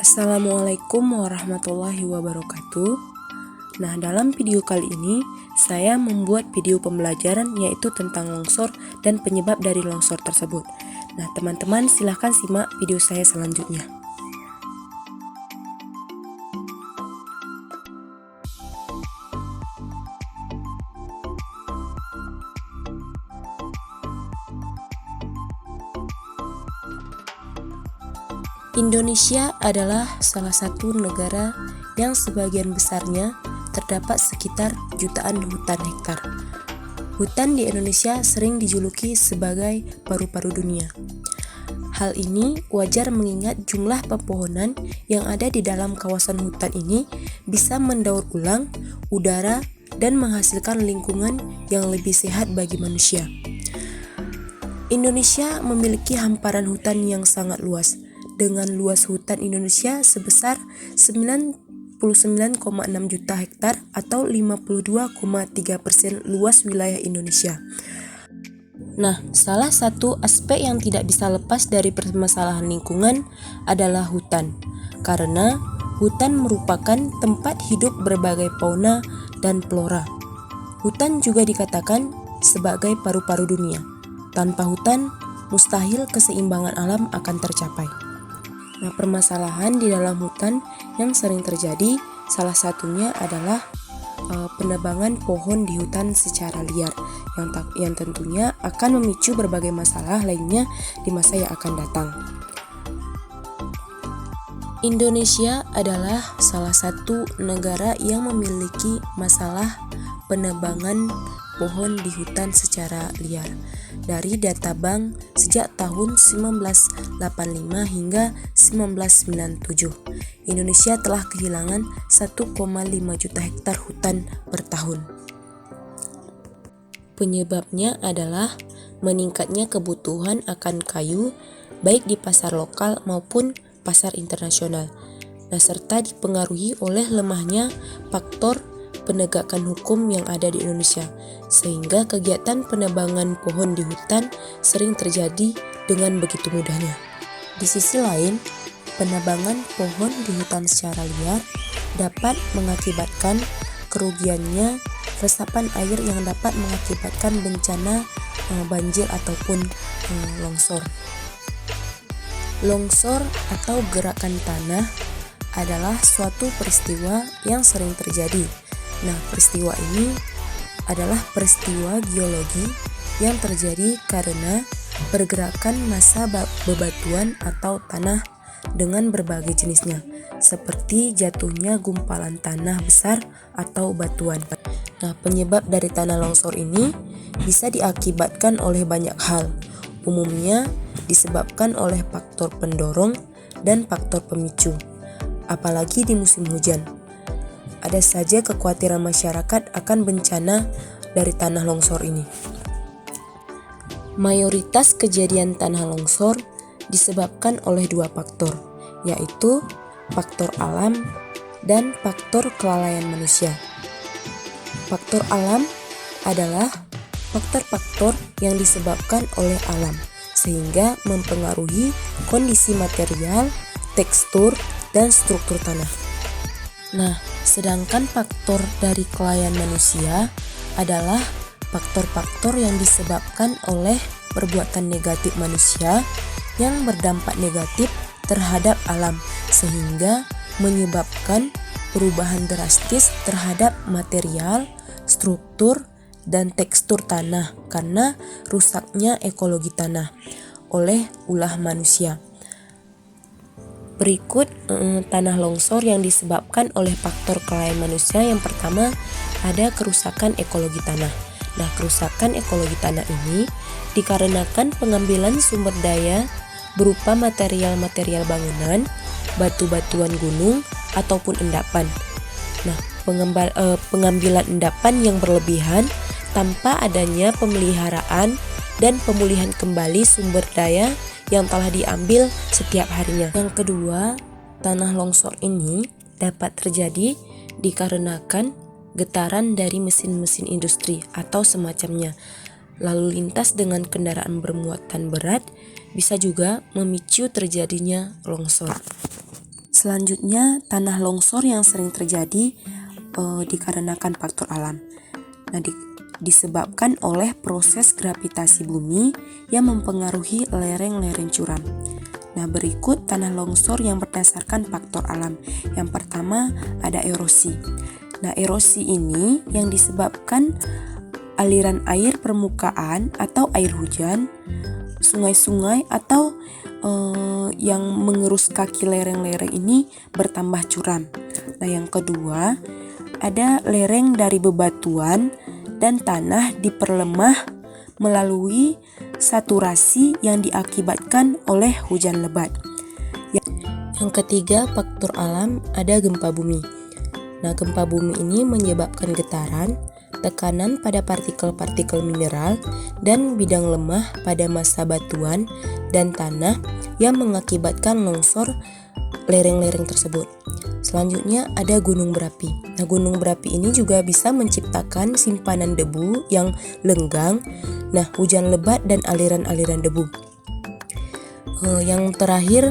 Assalamualaikum warahmatullahi wabarakatuh. Nah, dalam video kali ini saya membuat video pembelajaran yaitu tentang longsor dan penyebab dari longsor tersebut. Nah, teman-teman silahkan simak video saya selanjutnya. Indonesia adalah salah satu negara yang sebagian besarnya terdapat sekitar jutaan hutan hektar. Hutan di Indonesia sering dijuluki sebagai paru-paru dunia. Hal ini wajar mengingat jumlah pepohonan yang ada di dalam kawasan hutan ini bisa mendaur ulang udara dan menghasilkan lingkungan yang lebih sehat bagi manusia. Indonesia memiliki hamparan hutan yang sangat luas, dengan luas hutan Indonesia sebesar 99,6 juta hektar atau 52,3% luas wilayah Indonesia. Nah, salah satu aspek yang tidak bisa lepas dari permasalahan lingkungan adalah hutan, karena hutan merupakan tempat hidup berbagai fauna dan flora. Hutan juga dikatakan sebagai paru-paru dunia. Tanpa hutan, mustahil keseimbangan alam akan tercapai. Nah, permasalahan di dalam hutan yang sering terjadi salah satunya adalah penebangan pohon di hutan secara liar yang tentunya akan memicu berbagai masalah lainnya di masa yang akan datang. Indonesia adalah salah satu negara yang memiliki masalah penebangan pohon di hutan secara liar. Dari data bank sejak tahun 1985 hingga 1997, Indonesia telah kehilangan 1,5 juta hektar hutan per tahun. Penyebabnya adalah meningkatnya kebutuhan akan kayu baik di pasar lokal maupun pasar internasional. Nah, serta dipengaruhi oleh lemahnya faktor penegakan hukum yang ada di Indonesia, sehingga kegiatan penebangan pohon di hutan sering terjadi dengan begitu mudahnya. Di sisi lain, penebangan pohon di hutan secara liar dapat mengakibatkan kerugiannya resapan air yang dapat mengakibatkan bencana banjir ataupun longsor. Longsor atau gerakan tanah adalah suatu peristiwa yang sering terjadi. Nah, peristiwa ini adalah peristiwa geologi yang terjadi karena pergerakan massa bebatuan atau tanah dengan berbagai jenisnya, seperti jatuhnya gumpalan tanah besar atau batuan. Nah, penyebab dari tanah longsor ini bisa diakibatkan oleh banyak hal. Umumnya disebabkan oleh faktor pendorong dan faktor pemicu, apalagi di musim hujan. Ada saja kekhawatiran masyarakat akan bencana dari tanah longsor ini. Mayoritas kejadian tanah longsor disebabkan oleh dua faktor, yaitu faktor alam dan faktor kelalaian manusia. Faktor alam adalah faktor-faktor yang disebabkan oleh alam, sehingga mempengaruhi kondisi material, tekstur, dan struktur tanah. Nah, sedangkan faktor dari kelalaian manusia adalah faktor-faktor yang disebabkan oleh perbuatan negatif manusia yang berdampak negatif terhadap alam, sehingga menyebabkan perubahan drastis terhadap material, struktur, dan tekstur tanah karena rusaknya ekologi tanah oleh ulah manusia. Berikut tanah longsor yang disebabkan oleh faktor kelalaian manusia. Yang pertama, ada kerusakan ekologi tanah. Nah, kerusakan ekologi tanah ini dikarenakan pengambilan sumber daya berupa material-material bangunan, batu-batuan gunung, ataupun endapan. Nah, pengambilan endapan yang berlebihan tanpa adanya pemeliharaan dan pemulihan kembali sumber daya yang telah diambil setiap harinya. Yang kedua, tanah longsor ini dapat terjadi dikarenakan getaran dari mesin-mesin industri atau semacamnya. Lalu lintas dengan kendaraan bermuatan berat bisa juga memicu terjadinya longsor. Selanjutnya, tanah longsor yang sering terjadi dikarenakan faktor alam. Nah, disebabkan oleh proses gravitasi bumi yang mempengaruhi lereng-lereng curam. Nah, berikut tanah longsor yang berdasarkan faktor alam. Yang pertama ada erosi. Nah, erosi ini yang disebabkan aliran air permukaan atau air hujan, sungai-sungai atau yang mengerus kaki lereng-lereng ini bertambah curam. Nah, yang kedua ada lereng dari bebatuan dan tanah diperlemah melalui saturasi yang diakibatkan oleh hujan lebat. Yang ketiga, faktor alam ada gempa bumi. Nah, gempa bumi ini menyebabkan getaran, tekanan pada partikel-partikel mineral dan bidang lemah pada massa batuan dan tanah yang mengakibatkan longsor lereng-lereng tersebut. Selanjutnya ada gunung berapi. Nah, gunung berapi ini juga bisa menciptakan simpanan debu yang lenggang. Nah, hujan lebat dan aliran-aliran debu. Yang terakhir,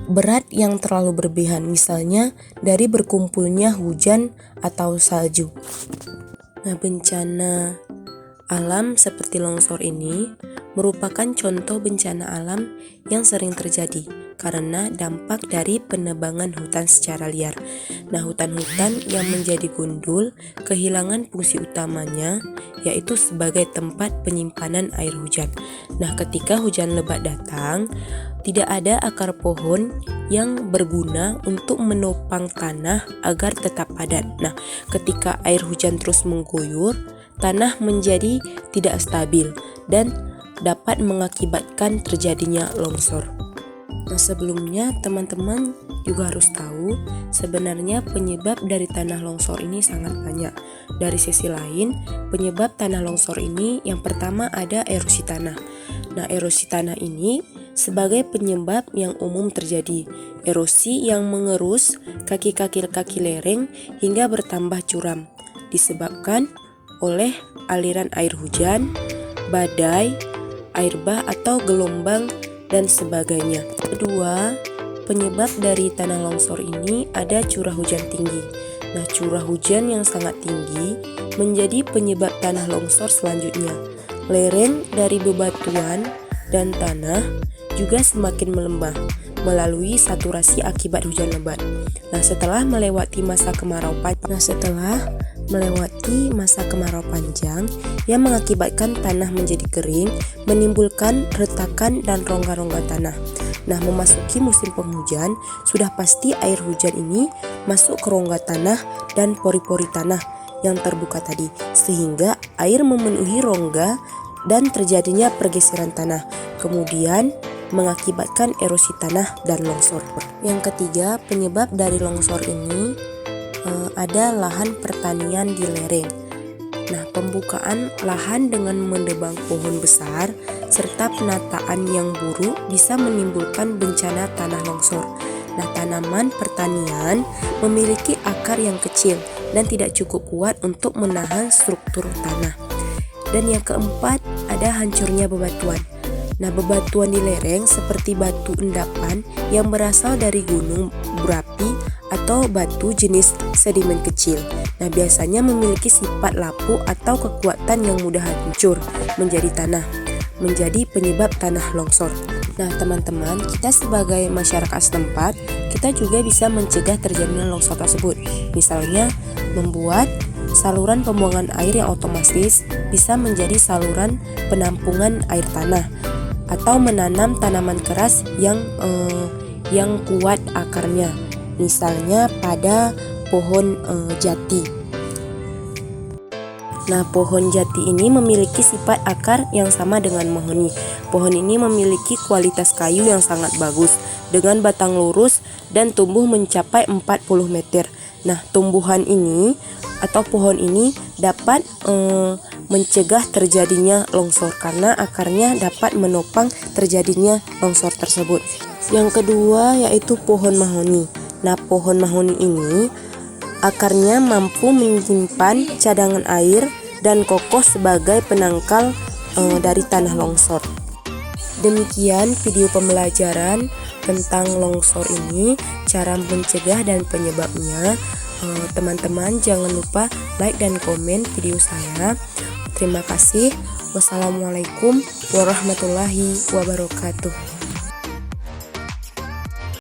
berat yang terlalu berlebihan, misalnya dari berkumpulnya hujan atau salju. Nah, bencana alam seperti longsor ini merupakan contoh bencana alam yang sering terjadi karena dampak dari penebangan hutan secara liar. Nah, hutan-hutan yang menjadi gundul kehilangan fungsi utamanya, yaitu sebagai tempat penyimpanan air hujan. Nah, ketika hujan lebat datang, tidak ada akar pohon yang berguna untuk menopang tanah agar tetap padat. Nah, ketika air hujan terus mengguyur, tanah menjadi tidak stabil dan dapat mengakibatkan terjadinya longsor. Nah, sebelumnya teman-teman juga harus tahu sebenarnya penyebab dari tanah longsor ini sangat banyak. Dari sisi lain, penyebab tanah longsor ini yang pertama ada erosi tanah. Nah, erosi tanah ini sebagai penyebab yang umum terjadi. Erosi yang mengerus kaki-kaki lereng hingga bertambah curam disebabkan oleh aliran air hujan, badai, air bah atau gelombang dan sebagainya. Kedua, penyebab dari tanah longsor ini ada curah hujan tinggi. Nah, curah hujan yang sangat tinggi menjadi penyebab tanah longsor selanjutnya. Lereng dari bebatuan dan tanah juga semakin melemah melalui saturasi akibat hujan lebat. Nah, setelah melewati masa kemarau panjang yang mengakibatkan tanah menjadi kering, menimbulkan retakan dan rongga-rongga tanah. Nah, memasuki musim penghujan, sudah pasti air hujan ini masuk ke rongga tanah dan pori-pori tanah yang terbuka tadi, sehingga air memenuhi rongga dan terjadinya pergeseran tanah. Kemudian mengakibatkan erosi tanah dan longsor. Yang ketiga, penyebab dari longsor ini ada lahan pertanian di lereng. Nah, pembukaan lahan dengan menebang pohon besar serta penataan yang buruk bisa menimbulkan bencana tanah longsor. Nah, tanaman pertanian memiliki akar yang kecil dan tidak cukup kuat untuk menahan struktur tanah. Dan yang keempat, ada hancurnya bebatuan. Nah, bebatuan di lereng seperti batu endapan yang berasal dari gunung berapi atau batu jenis sedimen kecil. Nah, biasanya memiliki sifat lapuk atau kekuatan yang mudah hancur menjadi tanah, menjadi penyebab tanah longsor. Nah, teman-teman, kita sebagai masyarakat setempat, kita juga bisa mencegah terjadinya longsor tersebut. Misalnya, membuat saluran pembuangan air yang otomatis bisa menjadi saluran penampungan air tanah, atau menanam tanaman keras yang kuat akarnya, misalnya pada pohon jati. Nah, pohon jati ini memiliki sifat akar yang sama dengan mahoni. Pohon ini memiliki kualitas kayu yang sangat bagus dengan batang lurus dan tumbuh mencapai 40 meter. Nah, tumbuhan ini atau pohon ini dapat mencegah terjadinya longsor karena akarnya dapat menopang terjadinya longsor tersebut. Yang kedua yaitu pohon mahoni. Nah, pohon mahoni ini akarnya mampu menyimpan cadangan air dan kokoh sebagai penangkal dari tanah longsor. Demikian video pembelajaran tentang longsor ini, cara mencegah dan penyebabnya. Teman-teman jangan lupa like dan komen video saya. Terima kasih. Wassalamualaikum warahmatullahi wabarakatuh.